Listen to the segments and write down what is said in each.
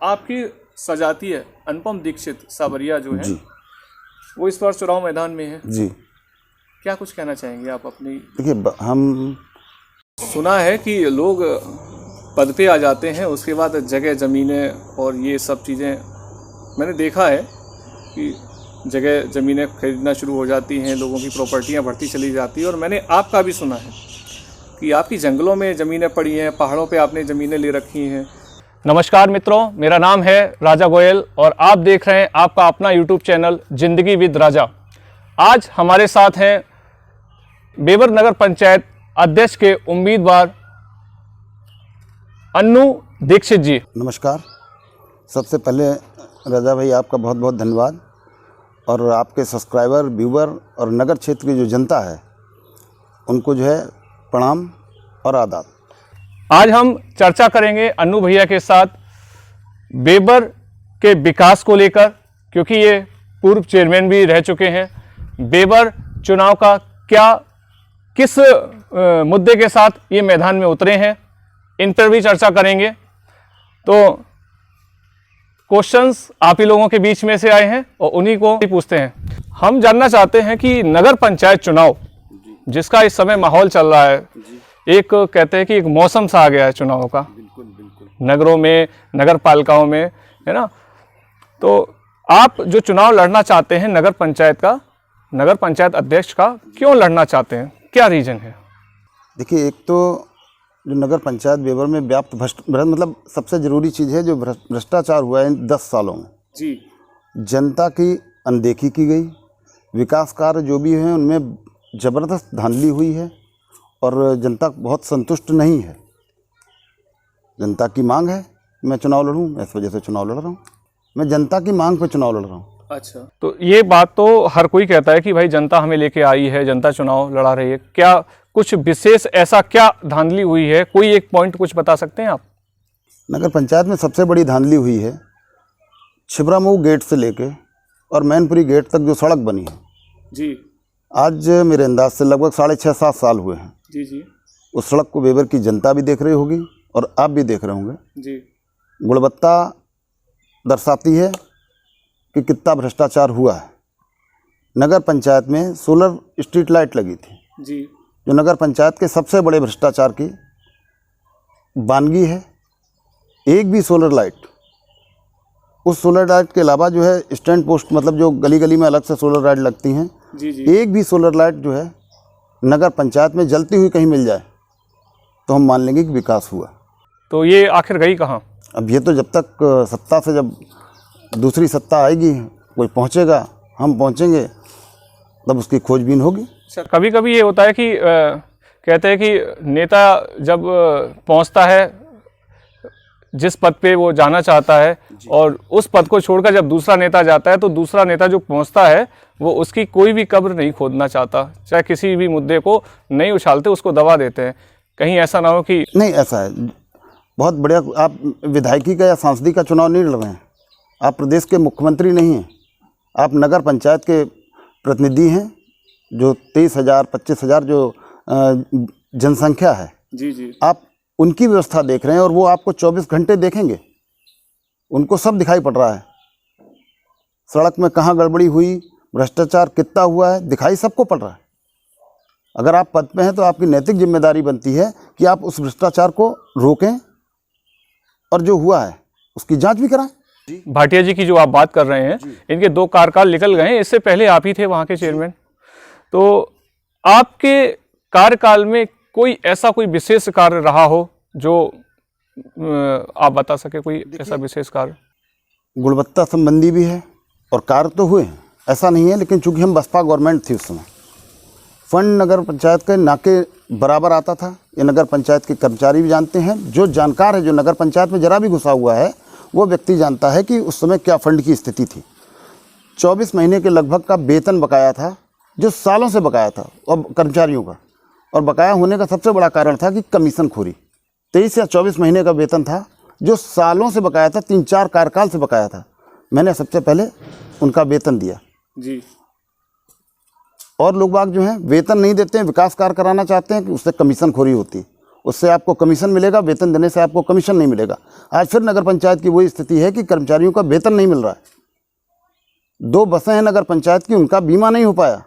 आपकी सजाती है अनुपम दीक्षित सावरिया जो है वो इस बार चुनाव मैदान में है जी। क्या कुछ कहना चाहेंगे आप अपनी? देखिए, हम सुना है कि लोग पद पे आ जाते हैं, उसके बाद जगह ज़मीनें और ये सब चीज़ें मैंने देखा है कि जगह ज़मीनें खरीदना शुरू हो जाती हैं, लोगों की प्रॉपर्टियां बढ़ती चली जाती हैं। और मैंने आपका भी सुना है कि आपकी जंगलों में ज़मीनें पड़ी हैं, पहाड़ों पे आपने ज़मीनें ले रखी हैं। नमस्कार मित्रों, मेरा नाम है राजा गोयल और आप देख रहे हैं आपका अपना यूट्यूब चैनल ज़िंदगी विद राजा। आज हमारे साथ हैं बेबर नगर पंचायत अध्यक्ष के उम्मीदवार अन्नू दीक्षित जी। नमस्कार। सबसे पहले राजा भाई आपका बहुत बहुत धन्यवाद और आपके सब्सक्राइबर, व्यूवर और नगर क्षेत्र की जो जनता है उनको जो है प्रणाम और आदाब। आज हम चर्चा करेंगे अन्नू भैया के साथ बेबर के विकास को लेकर, क्योंकि ये पूर्व चेयरमैन भी रह चुके हैं। बेबर चुनाव का किस मुद्दे के साथ ये मैदान में उतरे हैं, इन पर भी चर्चा करेंगे। तो क्वेश्चंस आप ही लोगों के बीच में से आए हैं और उन्हीं को ही पूछते हैं। हम जानना चाहते हैं कि नगर पंचायत चुनाव जिसका इस समय माहौल चल रहा है, एक कहते हैं कि एक मौसम सा आ गया है चुनाव का। बिल्कुल नगरों में, नगर पालिकाओं में, है ना। तो आप जो चुनाव लड़ना चाहते हैं नगर पंचायत अध्यक्ष का, क्यों लड़ना चाहते हैं, क्या रीजन है? देखिए, एक तो जो नगर पंचायत बेबर में व्याप्त मतलब सबसे ज़रूरी चीज़ है जो भ्रष्टाचार हुआ है इन 10 सालों में जी। जनता की अनदेखी की गई, विकास कार्य जो भी हैं उनमें ज़बरदस्त धांधली हुई है और जनता बहुत संतुष्ट नहीं है। जनता की मांग है मैं चुनाव लड़ूं, मैं इस वजह से चुनाव लड़ रहा हूं। मैं जनता की मांग पर चुनाव लड़ रहा हूं। अच्छा, तो ये बात तो हर कोई कहता है कि भाई जनता हमें लेके आई है, जनता चुनाव लड़ा रही है। क्या कुछ विशेष ऐसा क्या धांधली हुई है, कोई एक पॉइंट कुछ बता सकते हैं आप? नगर पंचायत में सबसे बड़ी धांधली हुई है छिबरामऊ गेट से लेके और मैनपुरी गेट तक जो सड़क बनी है जी। आज मेरे अंदाज से लगभग 6.5-7 साल हुए हैं जी। उस सड़क को बेबर की जनता भी देख रही होगी और आप भी देख रहे होंगे जी। गुणवत्ता दर्शाती है कि कितना भ्रष्टाचार हुआ है। नगर पंचायत में सोलर स्ट्रीट लाइट लगी थी जी, जो नगर पंचायत के सबसे बड़े भ्रष्टाचार की वानगी है। एक भी सोलर लाइट, उस सोलर लाइट के अलावा जो है स्टैंड पोस्ट, मतलब जो गली गली में अलग से सोलर लाइट लगती हैं जी। एक भी सोलर लाइट जो है नगर पंचायत में जलती हुई कहीं मिल जाए तो हम मान लेंगे कि विकास हुआ। तो ये आखिर गई कहाँ? अब ये तो जब तक सत्ता से, जब दूसरी सत्ता आएगी, कोई पहुँचेगा, हम पहुँचेंगे, तब उसकी खोजबीन होगी। कभी कभी ये होता है कि कहते हैं कि नेता जब पहुंचता है जिस पद पे वो जाना चाहता है और उस पद को छोड़कर जब दूसरा नेता जाता है तो दूसरा नेता जो पहुंचता है वो उसकी कोई भी कब्र नहीं खोदना चाहता, चाहे किसी भी मुद्दे को नहीं उछालते, उसको दबा देते हैं। कहीं ऐसा ना हो कि नहीं, ऐसा है। बहुत बढ़िया। आप विधायकी का या सांसदी का चुनाव नहीं लड़ रहे हैं, आप प्रदेश के मुख्यमंत्री नहीं हैं, आप नगर पंचायत के प्रतिनिधि हैं। जो 23,000 25,000 जो जनसंख्या है जी, आप उनकी व्यवस्था देख रहे हैं और वो आपको 24 घंटे देखेंगे, उनको सब दिखाई पड़ रहा है। सड़क में कहाँ गड़बड़ी हुई, भ्रष्टाचार कितना हुआ है, दिखाई सबको पड़ रहा है। अगर आप पद पे हैं तो आपकी नैतिक जिम्मेदारी बनती है कि आप उस भ्रष्टाचार को रोकें और जो हुआ है उसकी जांच भी कराएं। भाटिया जी की जो आप बात कर रहे हैं, इनके 2 कार्यकाल निकल गए हैं, इससे पहले आप ही थे वहाँ के चेयरमैन। तो आपके कार्यकाल में कोई विशेष कार्य रहा हो जो आप बता सके, कोई ऐसा विशेष कार्य? गुणवत्ता संबंधी भी है और कार्य तो हुए हैं, ऐसा नहीं है, लेकिन चूंकि हम बसपा गवर्नमेंट थी उस समय, फंड नगर पंचायत के नाके बराबर आता था। ये नगर पंचायत के कर्मचारी भी जानते हैं, जो जानकार है, जो नगर पंचायत में जरा भी घुसा हुआ है वो व्यक्ति जानता है कि उस समय क्या फंड की स्थिति थी। 24 महीने के लगभग का वेतन बकाया था, जो सालों से बकाया था और कर्मचारियों का, और बकाया होने का सबसे बड़ा कारण था कि कमीशन खोरी। 23 या 24 महीने का वेतन था जो सालों से बकाया था, 3-4 कार्यकाल से बकाया था। मैंने सबसे पहले उनका वेतन दिया जी। और लोग बाग जो हैं वेतन नहीं देते हैं, विकास कार्य कराना चाहते हैं कि उससे कमीशन खोरी होती, उससे आपको कमीशन मिलेगा, वेतन देने से आपको कमीशन नहीं मिलेगा। आज फिर नगर पंचायत की वही स्थिति है कि कर्मचारियों का वेतन नहीं मिल रहा है। 2 बसें हैं नगर पंचायत की, उनका बीमा नहीं हो पाया।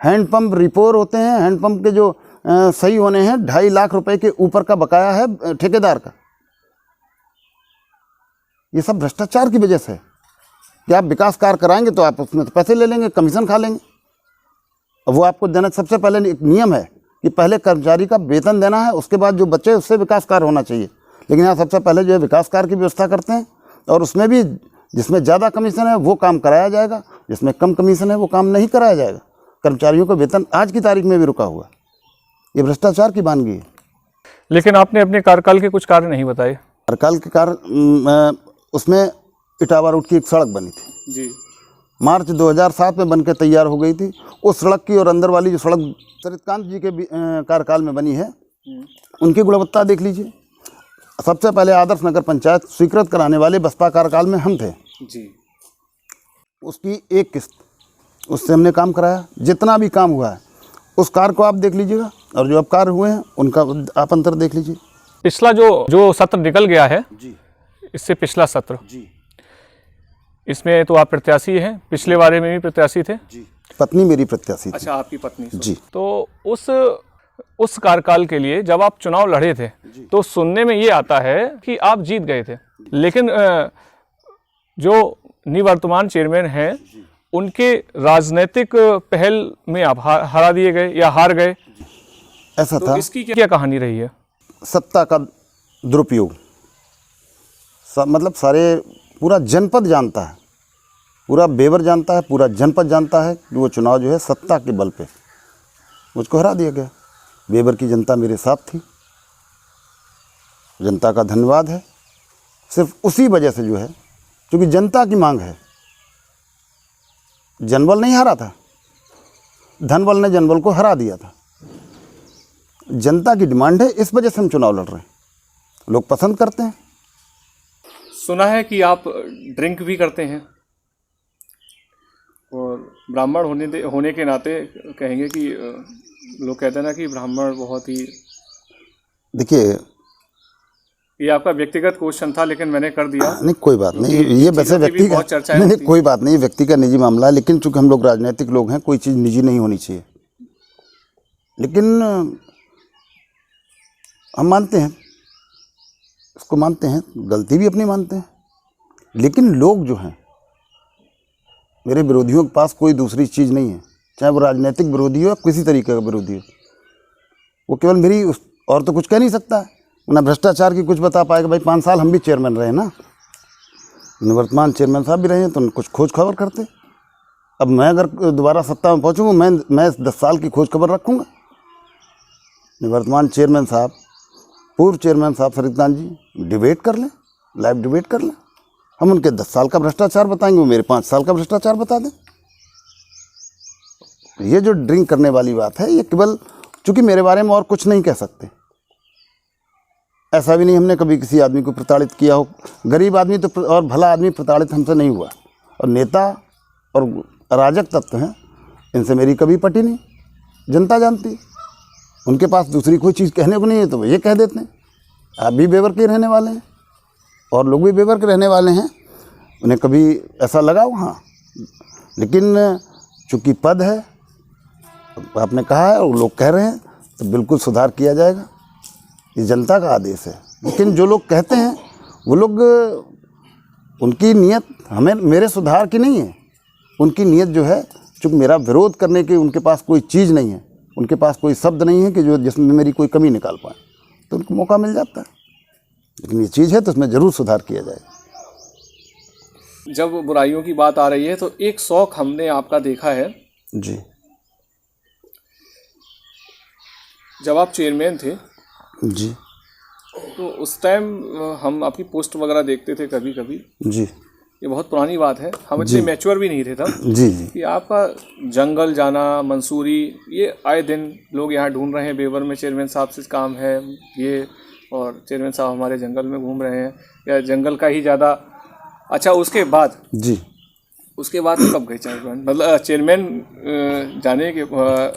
हैंडपंप रिपोर होते हैं, हैंडपंप के जो सही होने हैं 2.5 लाख रुपए के ऊपर का बकाया है ठेकेदार का। ये सब भ्रष्टाचार की वजह से है कि आप विकास कार्य कराएंगे तो आप उसमें पैसे ले लेंगे, कमीशन खा लेंगे। वो आपको देना, सबसे पहले एक नियम है कि पहले कर्मचारी का वेतन देना है, उसके बाद जो बचे उससे विकास कार्य होना चाहिए। लेकिन यहाँ सबसे पहले जो है विकास कार्य की व्यवस्था करते हैं, और उसमें भी जिसमें ज़्यादा कमीशन है वो काम कराया जाएगा, जिसमें कम कमीशन है वो काम नहीं कराया जाएगा। कर्मचारियों का वेतन आज की तारीख में भी रुका हुआ। ये भ्रष्टाचार की वानगी है। लेकिन आपने अपने कार्यकाल के कुछ कार्य नहीं बताए। कार्यकाल के कार्य उसमें इटावा रोड की एक सड़क बनी थी जी, मार्च 2007 में बनकर तैयार हो गई थी। उस सड़क की और अंदर वाली जो सड़क चरितकांत जी के कार्यकाल में बनी है, उनकी गुणवत्ता देख लीजिए। सबसे पहले आदर्श नगर पंचायत स्वीकृत कराने वाले बसपा कार्यकाल में हम थे जी। उसकी एक किस्त, उससे हमने काम कराया। जितना भी काम हुआ है उस कार्य को आप देख लीजिएगा, और जो अब कार्य हुए हैं उनका आप अंतर देख लीजिए। पिछला जो सत्र निकल गया है जी, इससे पिछला सत्र जी, इसमें तो आप प्रत्याशी हैं, पिछले बारे में भी प्रत्याशी थे जी। पत्नी मेरी प्रत्याशी थी। अच्छा, आपकी पत्नी जी। तो उस कार्यकाल के लिए जब आप चुनाव लड़े थे तो सुनने में ये आता है कि आप जीत गए थे, लेकिन जो निवर्तमान चेयरमैन हैं उनके राजनीतिक पहल में आप हरा दिए गए या हार गए। ऐसा तो था। इसकी क्या कहानी रही है? सत्ता का दुरुपयोग। मतलब सारे पूरा जनपद जानता है, पूरा बेवर जानता है, पूरा जनपद जानता है कि वो चुनाव जो है सत्ता के बल पे मुझको हरा दिया गया। बेवर की जनता मेरे साथ थी, जनता का धन्यवाद है। सिर्फ उसी वजह से जो है, क्योंकि जनता की मांग है। जनबल नहीं हारा था, धनबल ने जनबल को हरा दिया था। जनता की डिमांड है, इस वजह से हम चुनाव लड़ रहे हैं। लोग पसंद करते हैं। सुना है कि आप ड्रिंक भी करते हैं, और ब्राह्मण होने के नाते कहेंगे कि लोग कहते हैं ना कि ब्राह्मण बहुत ही। देखिए, ये आपका व्यक्तिगत क्वेश्चन था, लेकिन मैंने कर दिया। नहीं, कोई बात नहीं, ये वैसे व्यक्ति का नहीं, कोई बात नहीं, व्यक्ति का निजी मामला है। लेकिन चूंकि हम लोग राजनीतिक लोग हैं, कोई चीज़ निजी नहीं होनी चाहिए। लेकिन हम मानते हैं, इसको मानते हैं, गलती भी अपनी मानते हैं। लेकिन लोग जो हैं, मेरे विरोधियों के पास कोई दूसरी चीज़ नहीं है, चाहे वो राजनीतिक विरोधी हो या किसी तरीके का विरोधी हो। वो केवल मेरी और तो कुछ कह नहीं सकता है ना, भ्रष्टाचार की कुछ बता पाएगा। भाई 5 साल हम भी चेयरमैन रहे ना, निवर्तमान चेयरमैन साहब भी रहे हैं, तो कुछ खोज खबर करते। अब मैं अगर दोबारा सत्ता में पहुँचूँगा, मैं 10 साल की खोज खबर रखूँगा। निवर्तमान चेयरमैन साहब, पूर्व चेयरमैन साहब चरितकांत जी डिबेट कर लें, लाइव डिबेट कर लें। हम उनके 10 साल का भ्रष्टाचार बताएंगे, वो मेरे 5 साल का भ्रष्टाचार बता दें। ये जो ड्रिंक करने वाली बात है, ये केवल चूंकि मेरे बारे में और कुछ नहीं कह सकते। ऐसा भी नहीं हमने कभी किसी आदमी को प्रताड़ित किया हो। गरीब आदमी तो और भला आदमी प्रताड़ित हमसे नहीं हुआ। और नेता और अराजक तत्व हैं, इनसे मेरी कभी पटी नहीं, जनता जानती है। उनके पास दूसरी कोई चीज़ कहने को नहीं है तो वो ये कह देते हैं। आप भी बेवर के रहने वाले हैं और लोग भी बेवर के रहने वाले हैं, उन्हें कभी ऐसा लगा हो? हाँ, लेकिन चूँकि पद है, आपने कहा है और लोग कह रहे हैं, तो बिल्कुल सुधार किया जाएगा। ये जनता का आदेश है। लेकिन जो लोग कहते हैं वो लोग, उनकी नीयत मेरे सुधार की नहीं है। उनकी नीयत जो है, चूँकि मेरा विरोध करने की उनके पास कोई चीज़ नहीं है, उनके पास कोई शब्द नहीं है कि जो जिसमें मेरी कोई कमी निकाल पाए, तो उनको मौका मिल जाता है। लेकिन ये चीज़ है तो उसमें ज़रूर सुधार किया जाएगा। जब बुराइयों की बात आ रही है तो एक शौक हमने आपका देखा है जी। जब आप चेयरमैन थे जी, तो उस टाइम हम आपकी पोस्ट वगैरह देखते थे कभी कभी जी। ये बहुत पुरानी बात है, हम इतने मैच्योर भी नहीं थे तब। जी जी। कि आपका जंगल जाना, मंसूरी, ये आए दिन लोग यहाँ ढूंढ रहे हैं, बेवर में चेयरमैन साहब से काम है ये, और चेयरमैन साहब हमारे जंगल में घूम रहे हैं, या जंगल का ही ज़्यादा। अच्छा, उसके बाद जी, उसके बाद कब गए चेयरमैन, मतलब चेयरमैन जाने के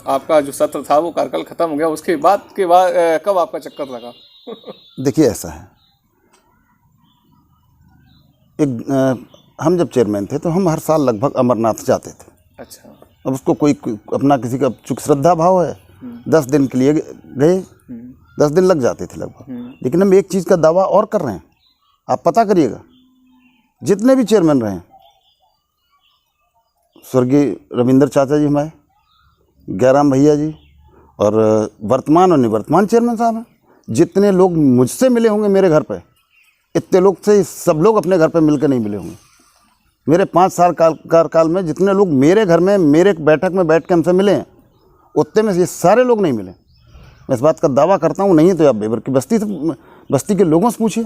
आपका जो सत्र था वो कार्यकाल खत्म हो गया, उसके बाद कब आपका चक्कर लगा? देखिए ऐसा है, हम जब चेयरमैन थे तो हम हर साल लगभग अमरनाथ जाते थे। अच्छा। अब उसको कोई अपना किसी का चूँकि श्रद्धा भाव है, 10 दिन के लिए गए, 10 दिन लग जाते थे लगभग। लेकिन हम एक चीज़ का दावा और कर रहे हैं, आप पता करिएगा, जितने भी चेयरमैन रहे, स्वर्गीय रविंद्र चाचा जी हमारे, गैराम भैया जी, और वर्तमान और निवर्तमान चेयरमैन साहब हैं, जितने लोग मुझसे मिले होंगे मेरे घर पे, इतने लोग से सब लोग अपने घर पे मिलकर नहीं मिले होंगे। मेरे 5 साल कार्यकाल में जितने लोग मेरे घर में मेरे बैठक में बैठ के हमसे मिले हैं, उतने में ये सारे लोग नहीं मिले। मैं इस बात का दावा करता हूँ। नहीं तो आप बेबर की बस्ती के लोगों से पूछिए,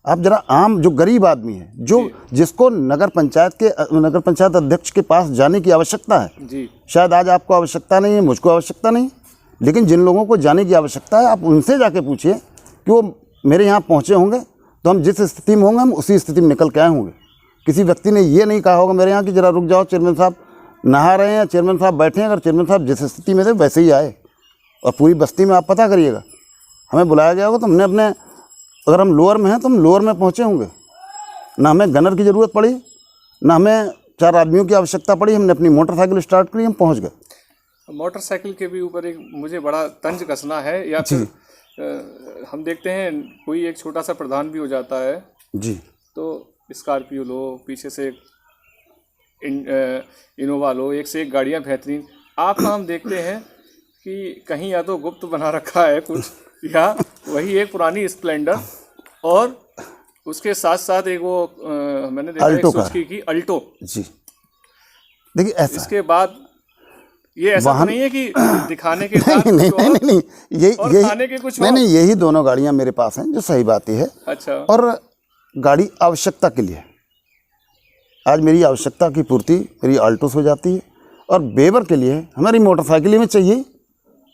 आप जरा आम जो गरीब आदमी है, जो जिसको नगर पंचायत अध्यक्ष के पास जाने की आवश्यकता है जी। शायद आज आपको आवश्यकता नहीं है, मुझको आवश्यकता नहीं, लेकिन जिन लोगों को जाने की आवश्यकता है, आप उनसे जाके पूछिए कि वो मेरे यहाँ पहुँचे होंगे तो हम जिस स्थिति में होंगे हम उसी स्थिति में निकल के आए होंगे। किसी व्यक्ति ने ये नहीं कहा होगा मेरे यहाँ कि जरा रुक जाओ, चेयरमैन साहब नहा रहे हैं, चेयरमैन साहब बैठे हैं। अगर चेयरमैन साहब जिस स्थिति में थे वैसे ही आए। और पूरी बस्ती में आप पता करिएगा, हमें बुलाया गया होगा तो हमने अपने, अगर हम लोअर में हैं तो हम लोअर में पहुँचे होंगे। ना हमें गनर की ज़रूरत पड़ी, ना हमें 4 आदमियों की आवश्यकता पड़ी, हमने अपनी मोटरसाइकिल स्टार्ट करी, हम पहुँच गए। मोटरसाइकिल के भी ऊपर एक मुझे बड़ा तंज कसना है, या फिर हम देखते हैं कोई एक छोटा सा प्रधान भी हो जाता है जी, तो स्कॉर्पियो लो, पीछे से इनोवा लो, एक से एक गाड़ियाँ बेहतरीन। आपका हम देखते हैं कि कहीं या तो गुप्त बना रखा है कुछ, या वही एक पुरानी स्प्लेंडर, और उसके साथ साथ एक वो मैंने देखा अल्टो एक सुजुकी की अल्टो जी। देखिए ऐसा, इसके बाद ये ऐसा तो नहीं है कि दिखाने के नहीं, यही खाने के कुछ नहीं, यही दोनों गाड़ियाँ मेरे पास हैं, जो सही बात ही है। अच्छा। और गाड़ी आवश्यकता के लिए, आज मेरी आवश्यकता की पूर्ति मेरी आल्टो से हो जाती है, और बेवर के लिए हमारी मोटरसाइकिल में चाहिए।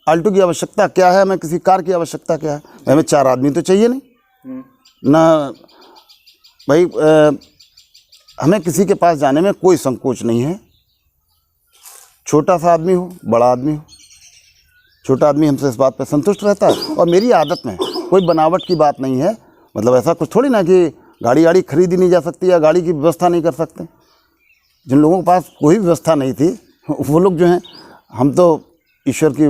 आल्टो की आवश्यकता क्या है, हमें किसी कार की आवश्यकता क्या है, हमें 4 आदमी तो चाहिए नहीं ना भाई। हमें किसी के पास जाने में कोई संकोच नहीं है, छोटा सा आदमी हो बड़ा आदमी हो, छोटा आदमी हमसे इस बात पर संतुष्ट रहता है। और मेरी आदत में कोई बनावट की बात नहीं है, मतलब ऐसा कुछ थोड़ी ना कि गाड़ी खरीदी नहीं जा सकती या गाड़ी की व्यवस्था नहीं कर सकते। जिन लोगों के पास कोई व्यवस्था नहीं थी वो लोग जो हैं, हम तो ईश्वर की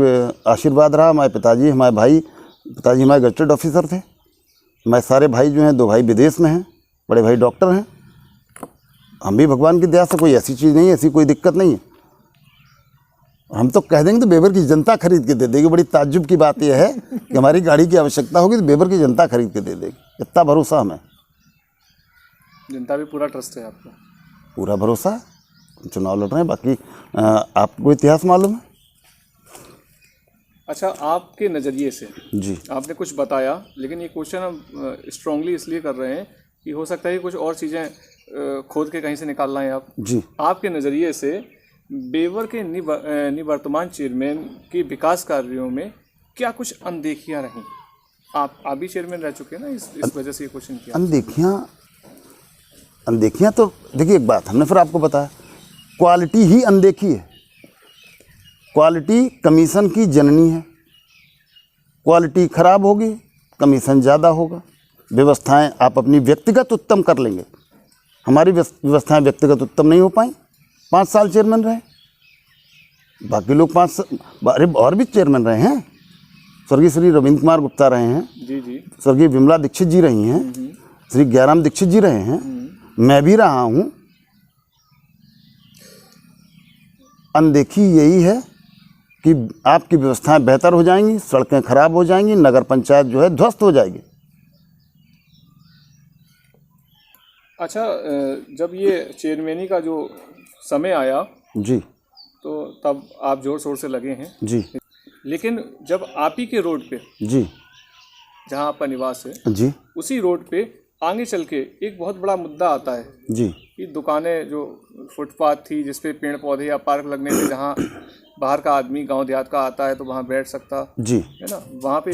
आशीर्वाद रहा, हमारे पिताजी हमारे गजटेड ऑफिसर थे, हमारे सारे भाई जो हैं, 2 भाई विदेश में हैं, बड़े भाई डॉक्टर हैं। हम भी भगवान की दया से कोई ऐसी चीज़ नहीं है, ऐसी कोई दिक्कत नहीं है। हम तो कह देंगे तो बेबर की जनता खरीद के दे देगी। बड़ी ताज्जुब की बात यह है कि हमारी गाड़ी की आवश्यकता होगी तो बेबर की जनता खरीद के दे देगी, इतना भरोसा हमें। जनता भी पूरा ट्रस्ट है आपको? पूरा भरोसा, चुनाव लड़ रहे हैं। बाकी आपको इतिहास मालूम है। अच्छा, आपके नज़रिए से जी, आपने कुछ बताया, लेकिन ये क्वेश्चन हम स्ट्रांगली इसलिए कर रहे हैं कि हो सकता है कि कुछ और चीज़ें खोद के कहीं से निकाल लाएं आप जी। आपके नज़रिए से बेवर के निवर्तमान चेयरमैन के विकास कार्यों में क्या कुछ अनदेखियां रहीं? आप भी चेयरमैन रह चुके हैं ना, इस वजह से ये क्वेश्चन किया। अनदेखियां तो देखिए, एक बात हमने फिर आपको बताया, क्वालिटी ही अनदेखी है। क्वालिटी कमीशन की जननी है। क्वालिटी खराब होगी, कमीशन ज़्यादा होगा। व्यवस्थाएं आप अपनी व्यक्तिगत उत्तम कर लेंगे, हमारी व्यवस्थाएं व्यक्तिगत उत्तम नहीं हो पाई। 5 साल चेयरमैन रहे, बाकी लोग 5 साल और भी चेयरमैन रहे हैं। स्वर्गीय श्री रविंद्र कुमार गुप्ता रहे हैं जी, स्वर्गीय विमला दीक्षित जी रही हैं, श्री गैराम दीक्षित जी रहे हैं, मैं भी रहा हूँ। अनदेखी यही है कि आपकी व्यवस्थाएं बेहतर हो जाएंगी, सड़कें खराब हो जाएंगी, नगर पंचायत जो है ध्वस्त हो जाएगी। अच्छा, जब ये चेयरमैनी का जो समय आया जी, तो तब आप जोर शोर से लगे हैं जी, लेकिन जब आप ही के रोड पे जी, जहाँ आपका निवास है जी, उसी रोड पे आगे चल के एक बहुत बड़ा मुद्दा आता है जी, कि दुकानें जो फुटपाथ थी जिसपे पेड़ पौधे या पार्क लगने थे, जहाँ बाहर का आदमी गांव देहात का आता है तो वहाँ बैठ सकता जी, है ना, वहाँ पे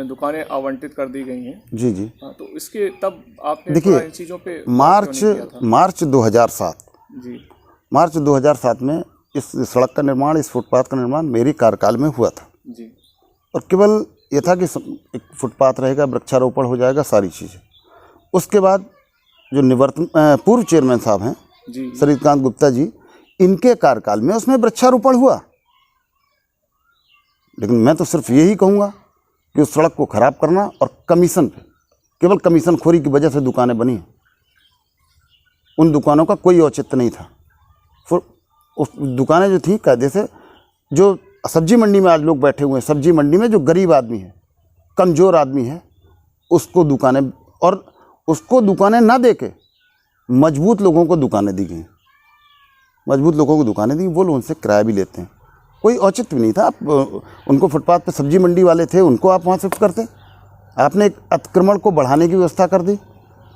दुकानें आवंटित कर दी गई हैं। जी, जी। तो इसके तब आपने देखिए, इन चीज़ों पे मार्च 2007 जी मार्च 2007 में इस सड़क का निर्माण, इस फुटपाथ का निर्माण मेरी कार्यकाल में हुआ था जी। और केवल ये था कि एक फुटपाथ रहेगा, वृक्षारोपण हो जाएगा, सारी चीज़ें। उसके बाद जो पूर्व चेयरमैन साहब हैं जी, सरितकांत गुप्ता जी, इनके कार्यकाल में उसमें वृक्षारोपण हुआ। लेकिन मैं तो सिर्फ यही कहूँगा कि उस सड़क को ख़राब करना और कमीशन पे, केवल कमीशन खोरी की वजह से दुकानें बनी हैं। उन दुकानों का कोई औचित्य नहीं था। उस दुकानें जो थी कायदे से, जो सब्जी मंडी में आज लोग बैठे हुए हैं, सब्जी मंडी में जो गरीब आदमी है, कमज़ोर आदमी है, उसको दुकानें ना दे के मजबूत लोगों को दुकानें दी गई। मजबूत लोगों को दुकानें दी, वो लोग उनसे किराया भी लेते हैं। कोई औचित्य भी नहीं था। आप उनको फुटपाथ पे सब्जी मंडी वाले थे, उनको आप वहाँ शिफ्ट करते। आपने एक अतिक्रमण को बढ़ाने की व्यवस्था कर दी।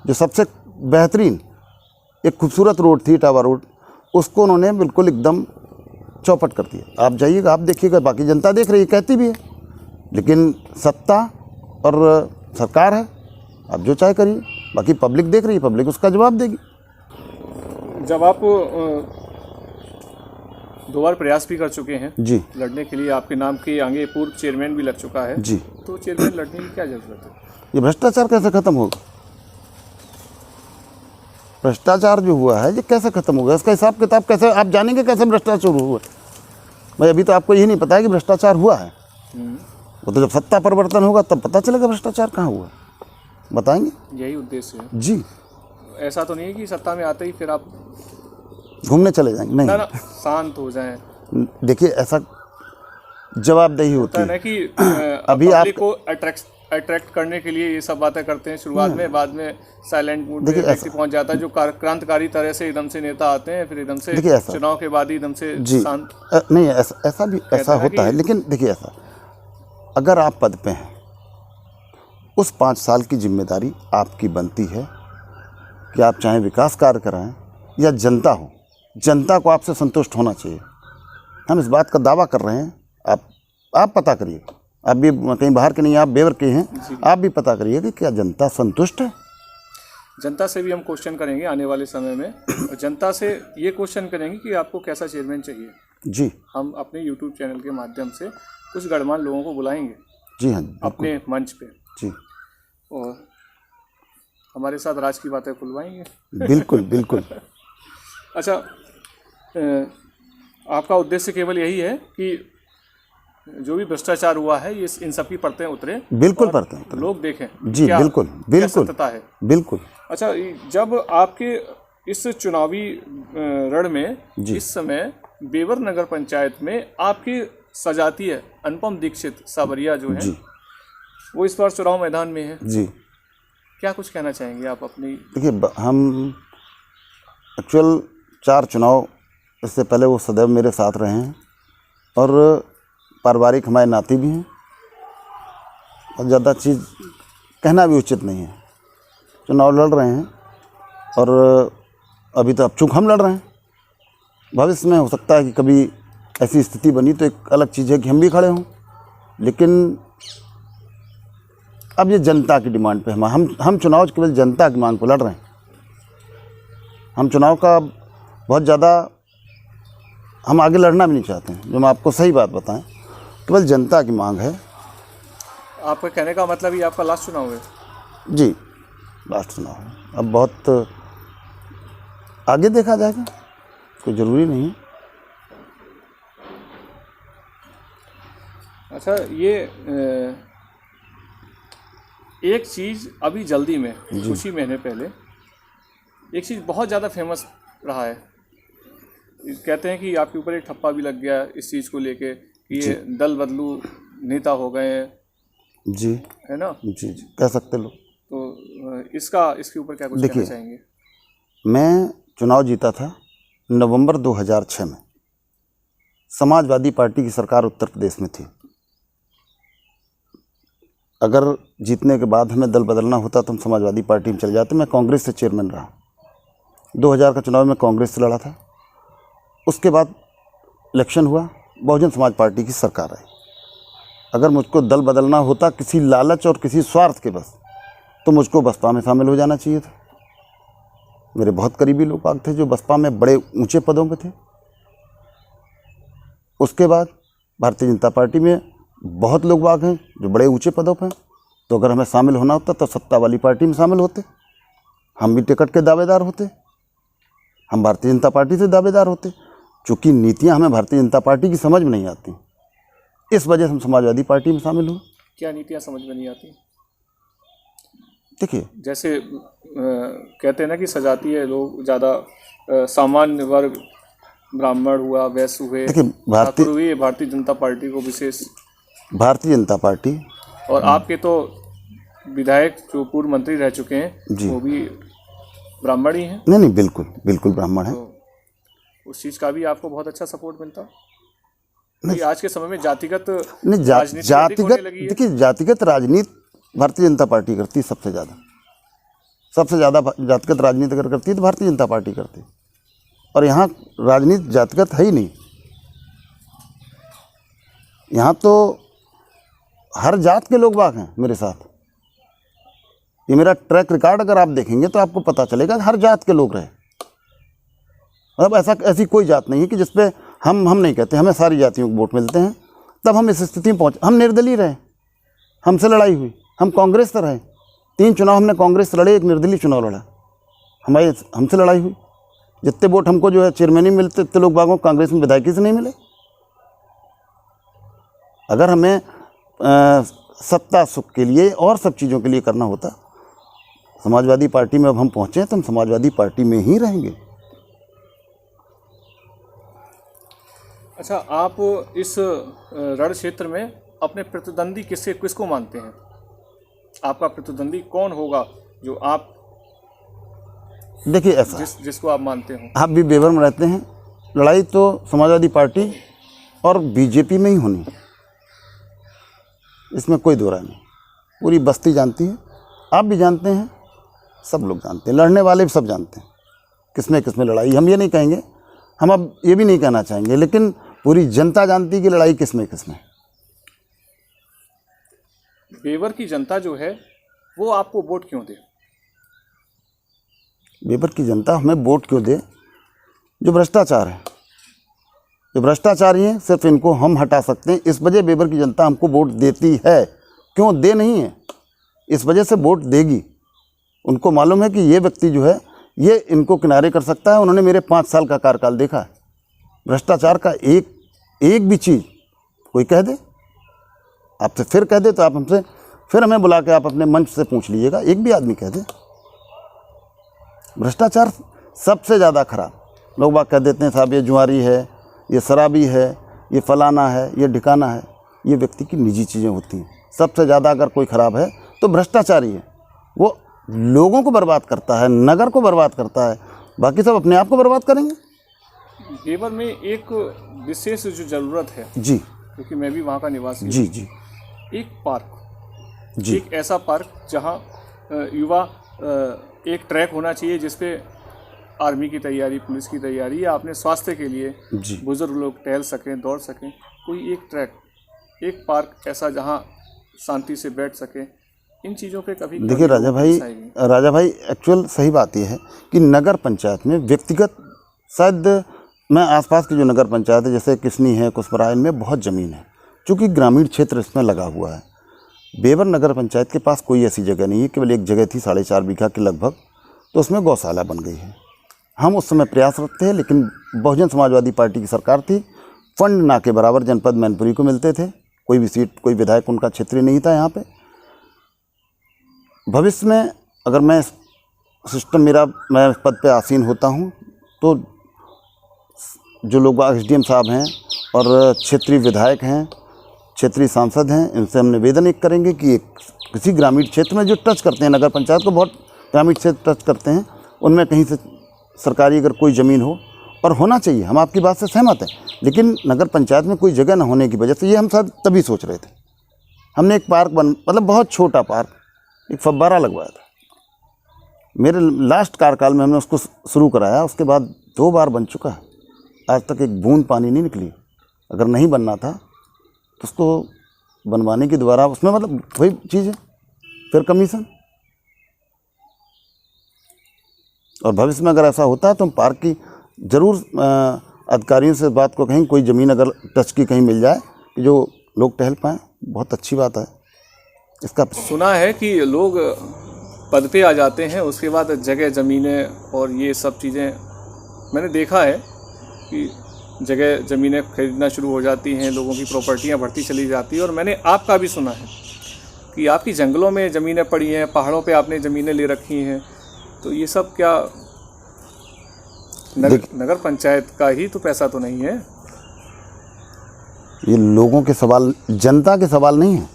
जो सबसे बेहतरीन एक खूबसूरत रोड थी, टावर रोड, उसको उन्होंने बिल्कुल एकदम चौपट कर दिया। आप जाइएगा, आप देखिएगा, बाकी जनता देख रही है, कहती भी है, लेकिन सत्ता और सरकार है, आप जो चाहे करिए, बाकी पब्लिक देख रही है, पब्लिक उसका जवाब देगी। जब आप 2 बार प्रयास भी कर चुके हैं जी लड़ने के लिए, आपके नाम के आगे पूर्व चेयरमैन भी लग चुका है जी, तो चेयरमैन लड़ने की क्या जरूरत है? ये भ्रष्टाचार कैसे खत्म होगा? भ्रष्टाचार जो हुआ है ये कैसे खत्म होगा? इसका हिसाब किताब कैसे आप जानेंगे? कैसे भ्रष्टाचार हुआ? भाई अभी तो आपको यही नहीं पता है कि भ्रष्टाचार हुआ है। वो तो जब सत्ता परिवर्तन होगा तब पता चलेगा भ्रष्टाचार कहाँ हुआ। बताएंगे? यही उद्देश्य है जी। ऐसा तो नहीं है कि सत्ता में आते ही फिर आप घूमने चले जाएंगे? नहीं ना, शांत हो जाएं। देखिए, ऐसा जवाबदेही होती है ना कि अभी आप को अट्रैक्ट करने के लिए ये सब बातें करते हैं शुरुआत में, बाद में साइलेंट मूड में व्यक्ति पहुंच जाता है। जो क्रांतिकारी तरह से एकदम से नेता आते हैं, फिर एकदम से चुनाव के बाद ही एकदम से शांत नहीं, ऐसा भी ऐसा होता है। लेकिन देखिए, ऐसा अगर आप पद पे हैं, उस 5 साल की जिम्मेदारी आपकी बनती है कि आप चाहे विकास कार्य कराएं या जनता हो, जनता को आपसे संतुष्ट होना चाहिए। हम इस बात का दावा कर रहे हैं, आप पता करिए, आप भी कहीं बाहर के नहीं, आप बेवर के हैं, आप भी पता करिए कि क्या जनता संतुष्ट है। जनता से भी हम क्वेश्चन करेंगे आने वाले समय में, और जनता से ये क्वेश्चन करेंगे कि आपको कैसा चेयरमैन चाहिए। जी, हम अपने यूट्यूब चैनल के माध्यम से कुछ गणमान्य लोगों को बुलाएंगे। जी हाँ, अपने मंच पे जी, और हमारे साथ राज की बातें खुलवाएंगे। बिल्कुल बिल्कुल। अच्छा, आपका उद्देश्य केवल यही है कि जो भी भ्रष्टाचार हुआ है ये इन सब की परतें उतरे, बिल्कुल परतें उतरे, लोग देखें। जी बिल्कुल बिल्कुल है बिल्कुल। अच्छा, जब आपके इस चुनावी रण में इस समय बेवर नगर पंचायत में आपकी सजातीय अनुपम दीक्षित सावरिया जो है, वो इस बार चुनाव मैदान में है जी, क्या कुछ कहना चाहेंगे आप अपनी? देखिए, हम एक्चुअल 4 चुनाव इससे पहले वो सदैव मेरे साथ रहे हैं और पारिवारिक हमारे नाते भी हैं, और ज़्यादा चीज़ कहना भी उचित नहीं है। चुनाव लड़ रहे हैं और अभी तो अब चूँकि हम लड़ रहे हैं, भविष्य में हो सकता है कि कभी ऐसी स्थिति बनी तो एक अलग चीज़ है कि हम भी खड़े हों, लेकिन अब ये जनता की डिमांड पे हम चुनाव केवल जनता की मांग पर लड़ रहे हैं। हम चुनाव का बहुत ज़्यादा हम आगे लड़ना भी नहीं चाहते हैं, जो मैं आपको सही बात बताएं, केवल जनता की मांग है। आपका कहने का मतलब ये आपका लास्ट चुनाव है? जी, लास्ट चुनाव है। अब बहुत आगे देखा जाएगा, कोई ज़रूरी नहीं है। अच्छा, ये एक चीज़ अभी जल्दी में कुछ ही महीने पहले एक चीज़ बहुत ज़्यादा फेमस रहा है, कहते हैं कि आपके ऊपर एक ठप्पा भी लग गया इस चीज़ को लेके कि ये दल बदलू नेता हो गए हैं। जी, है ना? जी, कह सकते लोग। तो इसके ऊपर क्या कुछ कहना चाहेंगे? मैं चुनाव जीता था नवंबर 2006 में। समाजवादी पार्टी की सरकार उत्तर प्रदेश में थी। अगर जीतने के बाद हमें दल बदलना होता तो हम समाजवादी पार्टी में चले जाते। मैं कांग्रेस से चेयरमैन रहा। 2000 का चुनाव में कांग्रेस से लड़ा था। उसके बाद इलेक्शन हुआ, बहुजन समाज पार्टी की सरकार आई। अगर मुझको दल बदलना होता किसी लालच और किसी स्वार्थ के बस, तो मुझको बसपा में शामिल हो जाना चाहिए था। मेरे बहुत करीबी लोग बाग थे जो बसपा में बड़े ऊंचे पदों पे थे। उसके बाद भारतीय जनता पार्टी में बहुत लोग बाग हैं जो बड़े ऊंचे पदों पे हैं। तो अगर हमें शामिल होना होता तो सत्ता वाली पार्टी में शामिल होते, हम भी टिकट के दावेदार होते, हम भारतीय जनता पार्टी से दावेदार होते। चूँकि नीतियाँ हमें भारतीय जनता पार्टी की समझ में नहीं आती, इस वजह से हम समाजवादी पार्टी में शामिल हुए। क्या नीतियाँ समझ में नहीं आती? देखिए, जैसे कहते हैं ना कि सजातीय लोग ज़्यादा, सामान्य वर्ग, ब्राह्मण हुआ, वैश्य हुए, देखिए भारतीय जनता पार्टी को विशेष, भारतीय जनता पार्टी और आपके तो विधायक जो पूर्व मंत्री रह चुके हैं वो भी ब्राह्मण ही हैं। नहीं, बिल्कुल बिल्कुल ब्राह्मण है। तो उस चीज़ का भी आपको बहुत अच्छा सपोर्ट मिलता नहीं? आज के समय में जातिगत नहीं, जातिगत देखिए, जातिगत राजनीति भारतीय जनता पार्टी करती है सबसे ज़्यादा जातिगत राजनीति अगर करती है तो भारतीय जनता पार्टी करती है। और यहाँ राजनीति जातिगत है ही नहीं, यहाँ तो हर जात के लोग बाग हैं मेरे साथ। ये मेरा ट्रैक रिकॉर्ड अगर आप देखेंगे तो आपको पता चलेगा हर जात के लोग रहे। अब ऐसी कोई जात नहीं है कि जिसपे हम नहीं कहते, हमें सारी जातियों को वोट मिलते हैं। तब हम इस स्थिति में पहुँचे। हम निर्दलीय रहे, हमसे लड़ाई हुई, हम कांग्रेस से रहे, 3 चुनाव हमने कांग्रेस से लड़े, एक निर्दलीय चुनाव लड़ा, हमसे लड़ाई हुई। जितने वोट हमको जो है चेयरमैन ही मिलते, इतने लोग बागों कांग्रेस में विधायकी से नहीं मिले। अगर हमें सत्ता सुख के लिए और सब चीज़ों के लिए करना होता, समाजवादी पार्टी में अब हम पहुँचे तो हम समाजवादी पार्टी में ही रहेंगे। अच्छा, आप इस रण क्षेत्र में अपने प्रतिद्वंदी किसको मानते हैं? आपका प्रतिद्वंदी कौन होगा जो आप, देखिए ऐसा जिसको आप मानते हो? आप भी बेवर में रहते हैं, लड़ाई तो समाजवादी पार्टी और बीजेपी में ही होनी, इसमें कोई दो राय नहीं। पूरी बस्ती जानती है, आप भी जानते हैं, सब लोग जानते हैं, लड़ने वाले भी सब जानते हैं किसमें लड़ाई। हम ये नहीं कहेंगे, हम अब ये भी नहीं कहना चाहेंगे, लेकिन पूरी जनता जानती है कि लड़ाई किसमें। बेवर की जनता जो है वो आपको वोट क्यों दे? बेवर की जनता हमें वोट क्यों दे? जो भ्रष्टाचार है, जो भ्रष्टाचारी हैं, सिर्फ इनको हम हटा सकते हैं। इस वजह बेवर की जनता हमको वोट देती है। क्यों दे नहीं है, इस वजह से वोट देगी। उनको मालूम है कि ये व्यक्ति जो है ये इनको किनारे कर सकता है। उन्होंने मेरे 5 साल का कार्यकाल देखा है। भ्रष्टाचार का एक भी चीज़ कोई कह दे, आपसे फिर कह दे तो आप हमसे फिर हमें बुला के आप अपने मंच से पूछ लीजिएगा, एक भी आदमी कह दे। भ्रष्टाचार सबसे ज़्यादा खराब। लोग बात कह देते हैं साहब ये जुआरी है, ये शराबी है, ये फलाना है, ये ढिकाना है। ये व्यक्ति की निजी चीज़ें होती हैं। सबसे ज़्यादा अगर कोई ख़राब है तो भ्रष्टाचारी है। वो लोगों को बर्बाद करता है, नगर को बर्बाद करता है, बाकी सब अपने आप को बर्बाद करेंगे। बेवर में एक विशेष जो ज़रूरत है जी, क्योंकि मैं भी वहाँ का निवासी जी जी, एक पार्क जी, एक ऐसा पार्क जहाँ युवा, एक ट्रैक होना चाहिए जिसपे आर्मी की तैयारी, पुलिस की तैयारी या अपने स्वास्थ्य के लिए बुजुर्ग लोग टहल सकें, दौड़ सकें। कोई एक ट्रैक, एक पार्क ऐसा जहाँ शांति से बैठ सकें। इन चीज़ों पे कभी देखिए राजा भाई एक्चुअल सही बात यह है कि नगर पंचायत में व्यक्तिगत, शायद मैं आसपास की जो नगर पंचायत है जैसे किसनी है, कुसमरायन में बहुत ज़मीन है, चूँकि ग्रामीण क्षेत्र इसमें लगा हुआ है। बेवर नगर पंचायत के पास कोई ऐसी जगह नहीं है, केवल एक जगह थी 4.5 बीघा के लगभग, तो उसमें गौशाला बन गई है। हम उस समय प्रयासरत थे, लेकिन बहुजन समाजवादी पार्टी की सरकार थी, फंड ना के बराबर जनपद मैनपुरी को मिलते थे। कोई भी सीट, कोई विधायक उनका क्षेत्रीय नहीं था यहाँ पे। भविष्य में अगर मैं मैं पद पे आसीन होता हूँ तो जो लोग SDM साहब हैं और क्षेत्रीय विधायक हैं, क्षेत्रीय सांसद हैं, इनसे हम निवेदन एक करेंगे कि किसी ग्रामीण क्षेत्र में जो टच करते हैं, नगर पंचायत को बहुत ग्रामीण क्षेत्र टच करते हैं, उनमें कहीं से सरकारी अगर कोई ज़मीन हो, और होना चाहिए, हम आपकी बात से सहमत हैं, लेकिन नगर पंचायत में कोई जगह न होने की वजह से ये हम सब तभी सोच रहे थे। हमने एक पार्क मतलब बहुत छोटा पार्क, एक फव्वारा लगवाया था। मेरे लास्ट कार्यकाल में हमने उसको शुरू कराया, उसके बाद 2 बार बन चुका है, आज तक एक बूंद पानी नहीं निकली। अगर नहीं बनना था तो उसको बनवाने की दोबारा उसमें मतलब वही चीज़ है, फिर कमीशन। और भविष्य में अगर ऐसा होता है तो हम पार्क की ज़रूर अधिकारियों से बात को कहीं कोई ज़मीन अगर टच की कहीं मिल जाए कि जो लोग टहल पाएँ, बहुत अच्छी बात है। इसका सुना है कि लोग पद पे आ जाते हैं, उसके बाद जगह ज़मीनें और ये सब चीज़ें मैंने देखा है कि जगह ज़मीनें खरीदना शुरू हो जाती हैं, लोगों की प्रॉपर्टियां बढ़ती चली जाती हैं। और मैंने आपका भी सुना है कि आपकी जंगलों में ज़मीनें पड़ी हैं, पहाड़ों पे आपने ज़मीनें ले रखी हैं। तो ये सब क्या नगर पंचायत का ही तो पैसा तो नहीं है? ये लोगों के सवाल, जनता के सवाल नहीं है।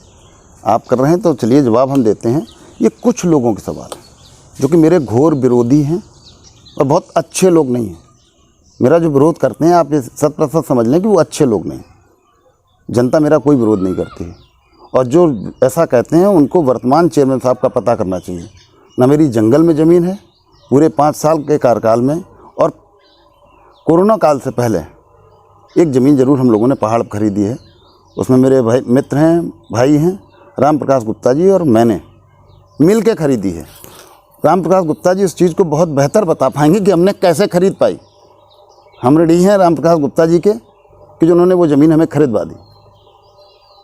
आप कर रहे हैं तो चलिए जवाब हम देते हैं। ये कुछ लोगों के सवाल हैं जो कि मेरे घोर विरोधी हैं और बहुत अच्छे लोग नहीं हैं। मेरा जो विरोध करते हैं आप ये 100% समझ लें कि वो अच्छे लोग नहीं। जनता मेरा कोई विरोध नहीं करती है। और जो ऐसा कहते हैं उनको वर्तमान चेयरमैन साहब का पता करना चाहिए। ना मेरी जंगल में ज़मीन है पूरे 5 साल के कार्यकाल में, और कोरोना काल से पहले एक ज़मीन ज़रूर हम लोगों ने पहाड़ पर खरीदी है। उसमें मेरे भाई मित्र हैं, भाई हैं, राम प्रकाश गुप्ता जी और मैंने मिल के खरीदी है। राम प्रकाश गुप्ता जी इस चीज़ को बहुत बेहतर बता पाएंगे कि हमने कैसे खरीद पाई। हम रेडी हैं राम प्रकाश गुप्ता जी के कि जो उन्होंने वो ज़मीन हमें खरीदवा दी।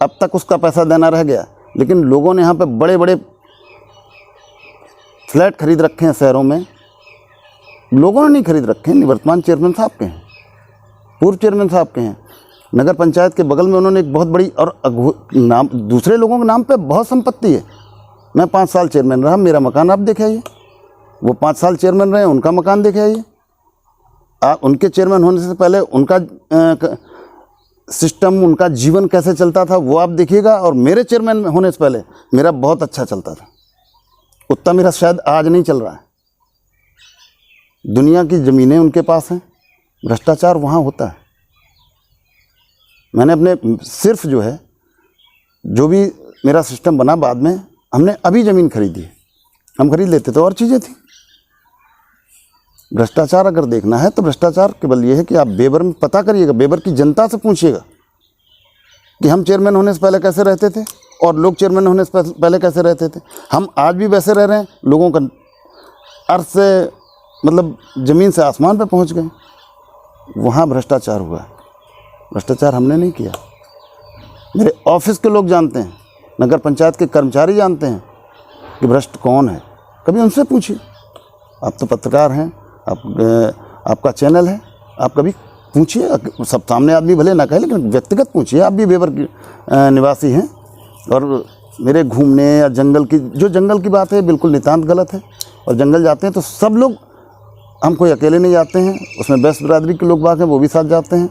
अब तक उसका पैसा देना रह गया, लेकिन लोगों ने यहाँ पे बड़े बड़े फ्लैट खरीद रखे हैं शहरों में। लोगों ने नहीं खरीद रखे हैं, निवर्तमान चेयरमैन साहब के हैं, पूर्व चेयरमैन साहब के हैं। नगर पंचायत के बगल में उन्होंने एक बहुत बड़ी और नाम दूसरे लोगों के नाम पे बहुत संपत्ति है। मैं 5 साल चेयरमैन रहा, मेरा मकान आप देखे आइए। वो 5 साल चेयरमैन रहे, उनका मकान देखे आइए। उनके चेयरमैन होने से पहले उनका सिस्टम, उनका जीवन कैसे चलता था वो आप देखिएगा। और मेरे चेयरमैन होने से पहले मेरा बहुत अच्छा चलता था। उतना मेरा शायद आज नहीं चल रहा है। दुनिया की ज़मीनें उनके पास हैं, भ्रष्टाचार वहाँ होता है। मैंने अपने सिर्फ जो है, जो भी मेरा सिस्टम बना बाद में, हमने अभी ज़मीन खरीदी है। हम खरीद लेते तो और चीज़ें थी। भ्रष्टाचार अगर देखना है तो भ्रष्टाचार केवल ये है कि आप बेबर में पता करिएगा, बेबर की जनता से पूछिएगा कि हम चेयरमैन होने से पहले कैसे रहते थे और लोग चेयरमैन होने से पहले कैसे रहते थे। हम आज भी वैसे रह रहे हैं। लोगों का अर्थ से मतलब ज़मीन से आसमान पे पहुंच गए। वहाँ भ्रष्टाचार हुआ है, भ्रष्टाचार हमने नहीं किया। मेरे ऑफिस के लोग जानते हैं, नगर पंचायत के कर्मचारी जानते हैं कि भ्रष्ट कौन है। कभी उनसे पूछिए। आप तो पत्रकार हैं, आपका चैनल है, आप कभी पूछिए। सब सामने आदमी भले ना कहे, लेकिन व्यक्तिगत पूछिए। आप भी बेबर निवासी हैं और मेरे घूमने या जंगल की बात है बिल्कुल नितांत गलत है। और जंगल जाते हैं तो सब लोग, हम कोई अकेले नहीं जाते हैं, उसमें बेस्ट बिरादरी के लोग बाग हैं, वो भी साथ जाते हैं।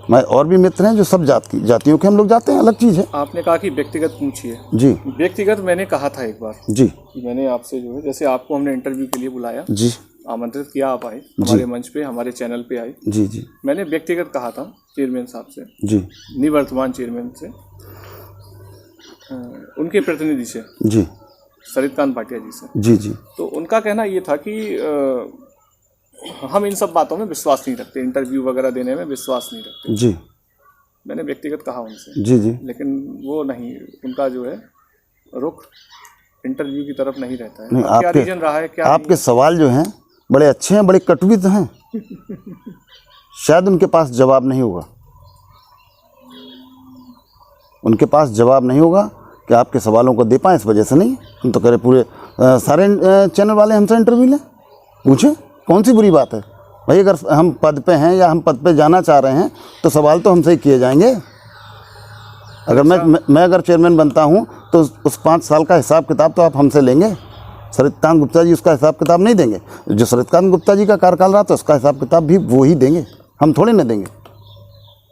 मैं और भी मित्र हैं जो सब जातियों के हम लोग जाते हैं, अलग चीज़ है। आपने कहा कि व्यक्तिगत पूछिए। जी, व्यक्तिगत मैंने कहा था एक बार जी कि मैंने आपसे जो है, जैसे आपको हमने इंटरव्यू के लिए बुलाया, जी, आमंत्रित किया, आप आए हमारे मंच पे, हमारे चैनल पे आए। जी जी, मैंने व्यक्तिगत कहा था चेयरमैन साहब से, जी, निवर्तमान चेयरमैन से, उनके प्रतिनिधि से, जी, सरितकांत भाटिया जी से। जी जी, तो उनका कहना ये था कि हम इन सब बातों में विश्वास नहीं रखते, इंटरव्यू वगैरह देने में विश्वास नहीं रखते। जी, मैंने व्यक्तिगत कहा उनसे। जी जी, लेकिन वो नहीं, उनका जो है रुख इंटरव्यू की तरफ नहीं रहता है। नहीं, क्या रीजन रहा है? क्या आपके सवाल जो हैं बड़े अच्छे हैं, बड़े कटु भी तो हैं। शायद उनके पास जवाब नहीं होगा। उनके पास जवाब नहीं होगा कि आपके सवालों को दे पाएँ, इस वजह से नहीं। हम तो कह रहे पूरे सारे चैनल वाले हमसे इंटरव्यू लें, पूछें, कौन सी बुरी बात है भाई। अगर हम पद पे हैं या हम पद पे जाना चाह रहे हैं तो सवाल तो हमसे ही किए जाएंगे। अगर मैं अगर चेयरमैन बनता हूं तो उस 5 साल का हिसाब किताब तो आप हमसे लेंगे। सरितकांत गुप्ता जी उसका हिसाब किताब नहीं देंगे। जो सरितकांत गुप्ता जी का कार्यकाल रहा तो उसका हिसाब किताब भी वो ही देंगे, हम थोड़े ना देंगे।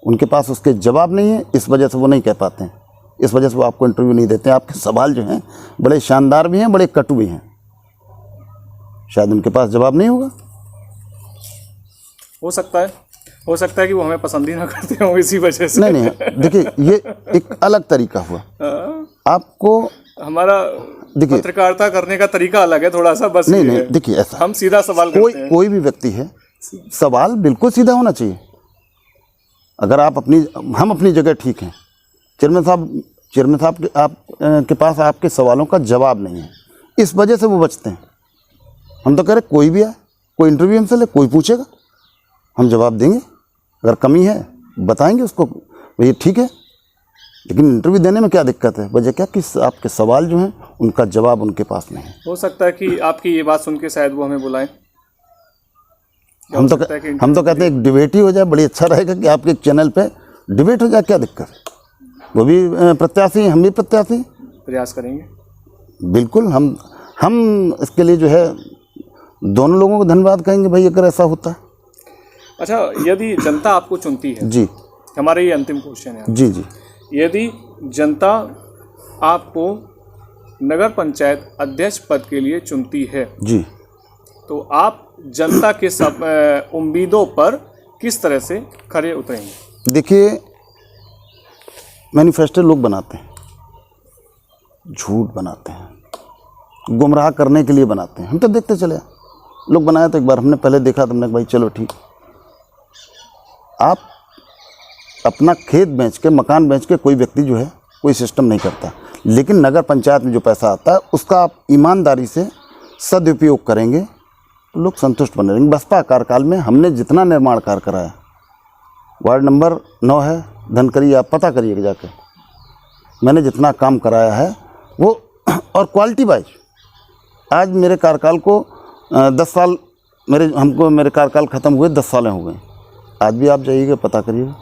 उनके पास उसके जवाब नहीं है, इस वजह से वो नहीं कह पाते हैं। इस वजह से वो आपको इंटरव्यू नहीं देते हैं। आपके सवाल जो हैं बड़े शानदार भी हैं, बड़े कटु भी हैं। शायद उनके पास जवाब नहीं होगा। हो सकता है कि वो हमें पसंद ही ना करते हो इसी वजह से। नहीं, देखिए ये एक अलग तरीका हुआ। आपको हमारा पत्रकारिता करने का तरीका अलग है थोड़ा सा, बस। नहीं, देखिए ऐसा, हम सीधा सवाल करते हैं। कोई भी व्यक्ति है, सवाल बिल्कुल सीधा होना चाहिए। अगर हम अपनी जगह ठीक हैं, चेयरमैन साहब के पास आपके सवालों का जवाब नहीं है, इस वजह से वो बचते हैं। हम तो कह रहे कोई भी आए, कोई इंटरव्यू हमसे ले, कोई पूछेगा हम जवाब देंगे, अगर कमी है बताएंगे उसको, भैया ठीक है। लेकिन इंटरव्यू देने में क्या दिक्कत है? वजह क्या कि आपके सवाल जो हैं उनका जवाब उनके पास नहीं है। हो सकता है कि आपकी ये बात सुन के शायद वो हमें बुलाएं। हम तो कहते हैं एक डिबेट ही हो जाए, बड़ी अच्छा रहेगा कि आपके चैनल पे डिबेट हो जाए, क्या दिक्कत है? वो भी प्रत्याशी हैं, हम भी प्रत्याशी हैं। प्रयास करेंगे बिल्कुल। हम इसके लिए जो है दोनों लोगों को धन्यवाद कहेंगे भाई, अगर ऐसा होता है। अच्छा, यदि जनता आपको चुनती है, जी, हमारा ये अंतिम क्वेश्चन है। जी जी, यदि जनता आपको नगर पंचायत अध्यक्ष पद के लिए चुनती है जी, तो आप जनता के सब उम्मीदों पर किस तरह से खरे उतरेंगे? देखिए, मैनिफेस्टो लोग बनाते हैं, झूठ बनाते हैं, गुमराह करने के लिए बनाते हैं। हम तो देखते चले, लोग बनाया तो एक बार हमने पहले देखा तो हमने कहा भाई चलो ठीक। आप अपना खेत बेच के, मकान बेच के कोई व्यक्ति जो है कोई सिस्टम नहीं करता, लेकिन नगर पंचायत में जो पैसा आता है उसका आप ईमानदारी से सदुपयोग करेंगे तो लोग संतुष्ट बने रहेंगे। बसपा कार्यकाल में हमने जितना निर्माण कार्य कराया, वार्ड नंबर 9 है धनकरी, आप पता करिएगा जाकर, मैंने जितना काम कराया है वो, और क्वालिटी वाइज आज मेरे कार्यकाल को 10 साल मेरे कार्यकाल ख़त्म हुए 10 सालें हो गए। आज भी आप जाइएगा पता करिएगा,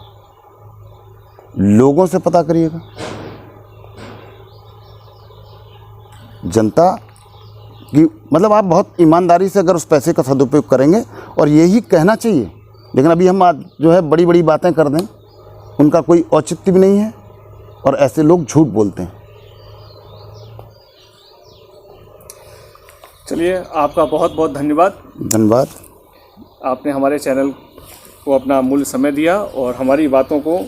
लोगों से पता करिएगा, जनता की मतलब आप बहुत ईमानदारी से अगर उस पैसे का सदुपयोग करेंगे, और यही कहना चाहिए। लेकिन अभी हम आज जो है बड़ी बड़ी बातें कर दें, उनका कोई औचित्य भी नहीं है, और ऐसे लोग झूठ बोलते हैं। चलिए, आपका बहुत बहुत धन्यवाद। धन्यवाद। आपने हमारे चैनल को अपना मूल्य समय दिया और हमारी बातों को,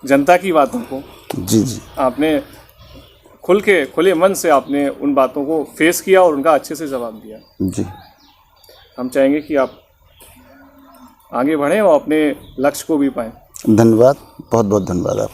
जनता की बातों को जी जी, आपने खुले मन से आपने उन बातों को फेस किया और उनका अच्छे से जवाब दिया। जी, हम चाहेंगे कि आप आगे बढ़ें और अपने लक्ष्य को भी पाएं। धन्यवाद, बहुत बहुत धन्यवाद आप।